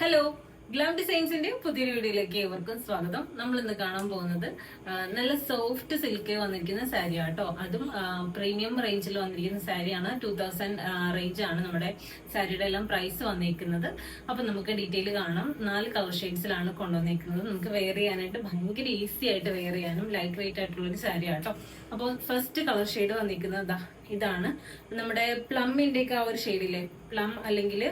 Hello, glam ഡിസൈൻസിന്റെ പുതിയൊരു വീഡിയോയിലേക്ക് ഏവർക്കും സ്വാഗതം. നമ്മൾ ഇന്ന് കാണാൻ പോകുന്നത് നല്ല സോഫ്റ്റ് സിൽക്ക് വന്നിരിക്കുന്ന സാരി ആട്ടോ. അതും പ്രീമിയം റേഞ്ചിൽ വന്നിരിക്കുന്ന സാരിയാണ്. 2000 റേഞ്ച് ആണ് നമ്മുടെ സാരിയുടെ എല്ലാം പ്രൈസ് വന്നിരിക്കുന്നത്. അപ്പൊ നമുക്ക് ഡീറ്റെയിൽ കാണാം. 4 കളർ ഷെയ്ഡ്സിലാണ് കൊണ്ടുവന്നിരിക്കുന്നത്. നമുക്ക് വെയർ ചെയ്യാനായിട്ട് ഭയങ്കര ഈസി ആയിട്ട് വെയർ ചെയ്യാനും ലൈറ്റ് വെയിറ്റ് ആയിട്ടുള്ള ഒരു സാരി ആട്ടോ. അപ്പോൾ ഫസ്റ്റ് കളർ ഷെയ്ഡ് വന്നിരിക്കുന്നത് ഇതാണ്. നമ്മുടെ പ്ലമ്മിന്റെ ഒക്കെ ആ ഒരു ഷെയ്ഡില്ലേ, പ്ലം അല്ലെങ്കിൽ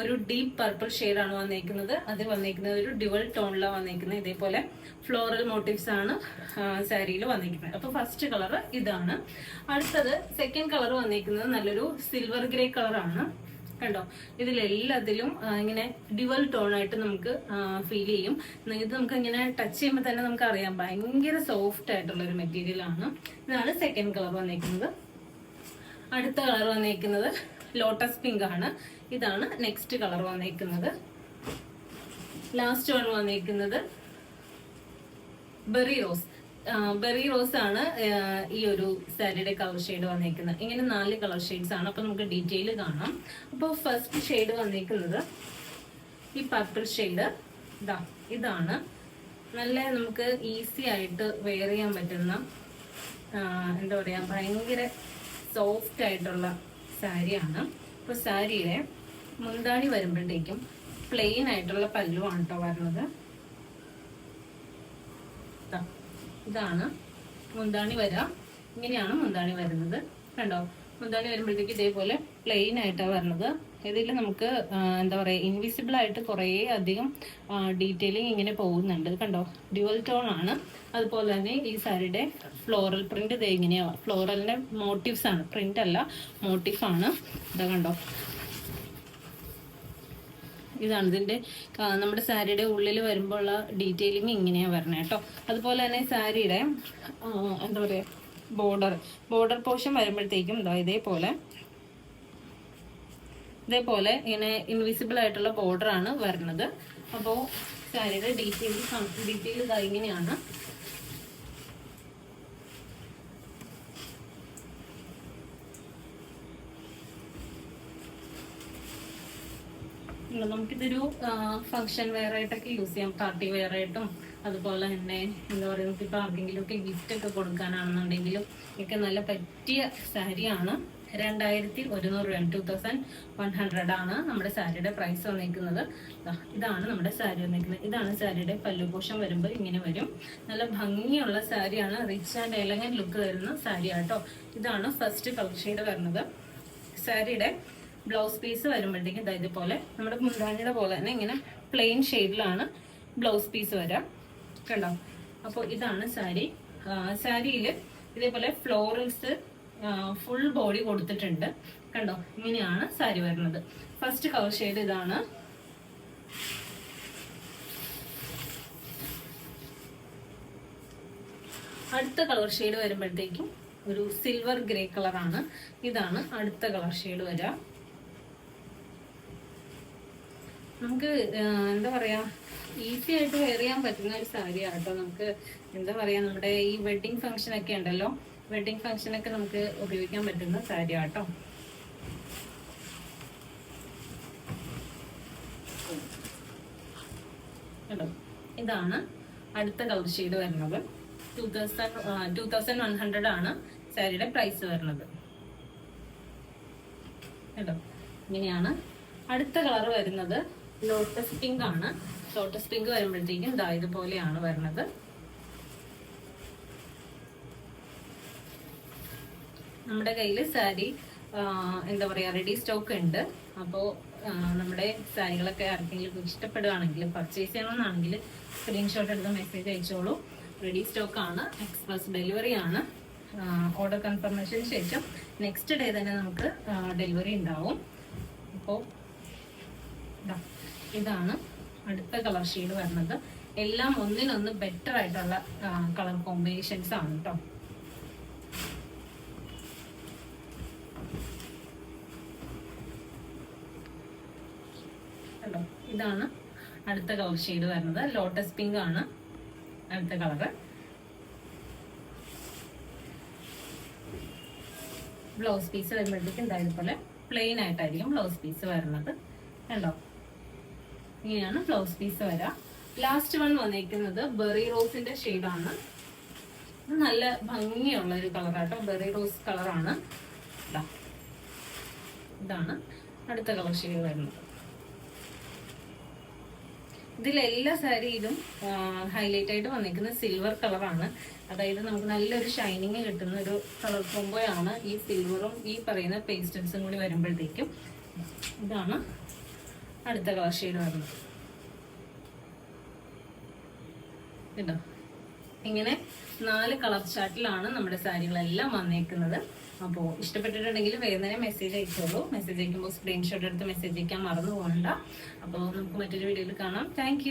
ഒരു ഡീപ്പ് പർപ്പിൾ ഷെയ്ഡാണ് വന്നിരിക്കുന്നത്. അത് വന്നിരിക്കുന്നത് ഒരു ഡ്യുവൽ ടോണിലാണ് വന്നിരിക്കുന്നത്. ഇതേപോലെ ഫ്ലോറൽ മോട്ടീവ്സ് ആണ് സാരിയിൽ വന്നിരിക്കുന്നത്. അപ്പൊ ഫസ്റ്റ് കളർ ഇതാണ്. അടുത്തത് സെക്കൻഡ് കളർ വന്നിരിക്കുന്നത് നല്ലൊരു സിൽവർ ഗ്രേ കളറാണ്. കണ്ടോ, ഇതിലെല്ലാത്തിലും ഇങ്ങനെ ഡ്യുവൽ ടോൺ ആയിട്ട് നമുക്ക് ഫീൽ ചെയ്യും. ഇത് നമുക്ക് ഇങ്ങനെ ടച്ച് ചെയ്യുമ്പോൾ തന്നെ നമുക്ക് അറിയാം ഭയങ്കര സോഫ്റ്റ് ആയിട്ടുള്ള ഒരു മെറ്റീരിയൽ ആണ്. ഇതാണ് സെക്കൻഡ് കളർ വന്നിരിക്കുന്നത്. അടുത്ത കളർ വന്നിരിക്കുന്നത് ലോട്ടസ് പിങ്ക് ആണ്. ഇതാണ് നെക്സ്റ്റ് കളർ വന്നിരിക്കുന്നത്. ലാസ്റ്റ് വൺ വന്നിരിക്കുന്നത് ബെറി റോസ്. ബെറി റോസ് ആണ് ഈ ഒരു സാരിയുടെ കളർ ഷെയ്ഡ് വന്നിരിക്കുന്നത്. ഇങ്ങനെ 4 കളർ ഷെയ്ഡ്സ് ആണ്. അപ്പൊ നമുക്ക് ഡീറ്റെയിൽ കാണാം. അപ്പോൾ ഫസ്റ്റ് ഷെയ്ഡ് വന്നിരിക്കുന്നത് ഈ പർപ്പിൾ ഷെയ്ഡ്. ഇതാണ് നല്ല നമുക്ക് ഈസി ആയിട്ട് വെയർ ചെയ്യാൻ പറ്റുന്ന എന്താ പറയാ, ഭയങ്കര സോഫ്റ്റ് ആയിട്ടുള്ള സാരിയാണ്. അപ്പോൾ സാരിയുടെ മുന്താണി വരുമ്പോഴത്തേക്കും പ്ലെയിൻ ആയിട്ടുള്ള പല്ലുവാണ് കേട്ടോ വരുന്നത്. ഇതാണ് മുന്താണി വരാം. ഇങ്ങനെയാണ് മുന്താണി വരുന്നത്. കണ്ടോ, മുന്താണി വരുമ്പോഴത്തേക്ക് ഇതേപോലെ പ്ലെയിൻ ആയിട്ടാണ് വരുന്നത്. ഇതിൽ നമുക്ക് എന്താ പറയുക, ഇൻവിസിബിൾ ആയിട്ട് കുറേ അധികം ഡീറ്റെയിലിംഗ് ഇങ്ങനെ പോകുന്നുണ്ട്. കണ്ടോ, ഡ്യുവൽ ടോൺ ആണ്. അതുപോലെ തന്നെ ഈ സാരിയുടെ ഫ്ലോറൽ പ്രിന്റ് ഇത് എങ്ങനെയാണ്, ഫ്ലോറലിന്റെ മോട്ടീവ്സ് ആണ്, പ്രിന്റ് അല്ല മോട്ടീഫ് ആണ്. ഇതാ കണ്ടോ, ഇതാണ് ഇതിന്റെ നമ്മുടെ സാരിയുടെ ഉള്ളിൽ വരുമ്പോൾ ഉള്ള ഡീറ്റെയിലിംഗ് ഇങ്ങനെയാണ് വരണേ കേട്ടോ. അതുപോലെ തന്നെ സാരിയുടെ എന്താ പറയുക, ബോർഡർ പോർഷൻ വരുമ്പോഴത്തേക്കും ഇതേപോലെ ഇങ്ങനെ ഇൻവിസിബിൾ ആയിട്ടുള്ള ബോർഡർ ആണ് വരുന്നത്. അപ്പോൾ സാരിയുടെ ഡീറ്റെയിൽ ഇങ്ങനെയാണ്. നമുക്കിതൊരു ഫംഗ്ഷൻ വെയർ ആയിട്ടൊക്കെ യൂസ് ചെയ്യാം, പാർട്ടി വെയർ ആയിട്ടും. അതുപോലെ തന്നെ എന്താ പറയുക, നമുക്കിപ്പോൾ ആർക്കെങ്കിലും ഒക്കെ ഗിഫ്റ്റ് ഒക്കെ കൊടുക്കാനാണെന്നുണ്ടെങ്കിലും ഒക്കെ നല്ല പറ്റിയ സാരിയാണ്. 2100 രൂപ, 2100 ആണ് നമ്മുടെ സാരിയുടെ പ്രൈസ് വന്നിരിക്കുന്നത്. ഇതാണ് നമ്മുടെ സാരി വന്നിരിക്കുന്നത്. ഇതാണ് സാരിയുടെ പല്ലു പോഷൻ വരുമ്പോൾ ഇങ്ങനെ വരും. നല്ല ഭംഗിയുള്ള സാരിയാണ്. റിച്ച് ആൻഡ് എലഗന്റ് ലുക്ക് വരുന്ന സാരി ആട്ടോ. ഇതാണ് ഫസ്റ്റ് കളർ ഷെയ്ഡ് വരുന്നത്. സാരിയുടെ ബ്ലൗസ് പീസ് വരുമ്പോഴത്തേക്കും ഇതുപോലെ നമ്മുടെ മുന്താണിയുടെ പോലെ തന്നെ ഇങ്ങനെ പ്ലെയിൻ ഷെയ്ഡിലാണ് ബ്ലൗസ് പീസ് വരാം. കണ്ടോ, അപ്പോൾ ഇതാണ് സാരി. സാരിയിൽ ഇതേപോലെ ഫ്ലോറൽസ് ഫുൾ ബോഡി കൊടുത്തിട്ടുണ്ട്. കണ്ടോ, ഇങ്ങനെയാണ് സാരി വരുന്നത്. ഫസ്റ്റ് കളർ ഷെയ്ഡ് ഇതാണ്. അടുത്ത കളർ ഷെയ്ഡ് വരുമ്പോഴത്തേക്കും ഒരു സിൽവർ ഗ്രേ കളറാണ്. ഇതാണ് അടുത്ത കളർ ഷെയ്ഡ് വരാം. നമുക്ക് എന്താ പറയാ, ഈസി ആയിട്ട് വെയർ ചെയ്യാൻ പറ്റുന്ന ഒരു സാരിയാണ് കേട്ടോ. നമുക്ക് എന്താ പറയാ, നമ്മുടെ ഈ വെഡിങ് ഫംഗ്ഷൻ ഒക്കെ ഉണ്ടല്ലോ, വെഡിങ് ഫംഗ്ഷനൊക്കെ നമുക്ക് ഉപയോഗിക്കാൻ പറ്റുന്ന സാരിയാണ് കേട്ടോ. കേട്ടോ, ഇതാണ് അടുത്ത കളർ ഷെയ്ഡ് വരുന്നത്. 2100 ആണ് സാരിയുടെ പ്രൈസ് വരുന്നത്. കേട്ടോ, ഇങ്ങനെയാണ്. അടുത്ത കളർ വരുന്നത് ലോട്ടസ് പിങ്ക് ആണ്. ലോട്ടസ് പിങ്ക് വരുമ്പോഴത്തേക്കും ഇതുപോലെയാണ് വരുന്നത്. നമ്മുടെ കയ്യിൽ സാരി എന്താ പറയാ, റെഡി സ്റ്റോക്ക് ഉണ്ട്. അപ്പോൾ നമ്മുടെ സാരികളൊക്കെ ആർക്കെങ്കിലും ഇഷ്ടപ്പെടുകയാണെങ്കിൽ, പർച്ചേസ് ചെയ്യണമെന്നാണെങ്കിൽ സ്ക്രീൻഷോട്ട് എടുത്ത് മെസ്സേജ് അയച്ചോളൂ. റെഡി സ്റ്റോക്ക് ആണ്, എക്സ്പ്രസ് ഡെലിവറി ആണ്. ഓർഡർ കൺഫർമേഷന് ശേഷം നെക്സ്റ്റ് ഡേ തന്നെ നമുക്ക് ഡെലിവറി ഉണ്ടാവും. അപ്പോൾ ഇതാണ് അടുത്ത കളർ ഷെയ്ഡ് വരുന്നത്. എല്ലാം ഒന്നിനൊന്ന് ബെറ്റർ ആയിട്ടുള്ള കളർ കോമ്പിനേഷൻസ് ആണ് കേട്ടോ. കണ്ടോ, ഇതാണ് അടുത്ത കളർ ഷെയ്ഡ് വരുന്നത്. ലോട്ടസ് പിങ്ക് ആണ് അടുത്ത കളറ്. ബ്ലൗസ് പീസ് വരുമ്പോഴത്തേക്കും ഇതുപോലെ പ്ലെയിൻ ആയിട്ടായിരിക്കും ബ്ലൗസ് പീസ് വരുന്നത്. കണ്ടോ, ഇങ്ങനെയാണ് ബ്ലൗസ് പീസ് വരാം. ലാസ്റ്റ് വൺ വന്നിരിക്കുന്നത് ബെറി റോസിന്റെ ഷെയ്ഡാണ്. ഇത് നല്ല ഭംഗിയുള്ള ഒരു കളറാട്ടോ, ബെറി റോസ് കളറാണ്. ഇതാണ് അടുത്ത കളർ ഷെയ്ഡ് വരുന്നത്. ഇതിലെല്ലാ സാരിയിലും ഹൈലൈറ്റ് ആയിട്ട് വന്നിരിക്കുന്ന സിൽവർ കളറാണ്. അതായത് നമുക്ക് നല്ലൊരു ഷൈനിങ് കിട്ടുന്ന ഒരു കളർ കോമ്പോയാണ് ഈ സിൽവറും ഈ പറയുന്ന പേസ്റ്റൽസും കൂടി വരുമ്പോഴത്തേക്കും. ഇതാണ് അടുത്ത കളർ ഷെയ്ഡ് വരുന്നത്. കേട്ടോ, ഇങ്ങനെ 4 കളർ ചാർട്ടിലാണ് നമ്മുടെ സാരികളെല്ലാം വന്നേക്കുന്നത്. അപ്പോൾ ഇഷ്ടപ്പെട്ടിട്ടുണ്ടെങ്കിൽ വേഗം തന്നെ മെസ്സേജ് അയച്ചോളൂ. മെസ്സേജ് അയക്കുമ്പോൾ സ്ക്രീൻഷോട്ട് എടുത്ത് മെസ്സേജ് അയക്കാൻ മറന്നു പോകണ്ട. അപ്പോൾ നമുക്ക് മറ്റൊരു വീഡിയോയിൽ കാണാം. താങ്ക്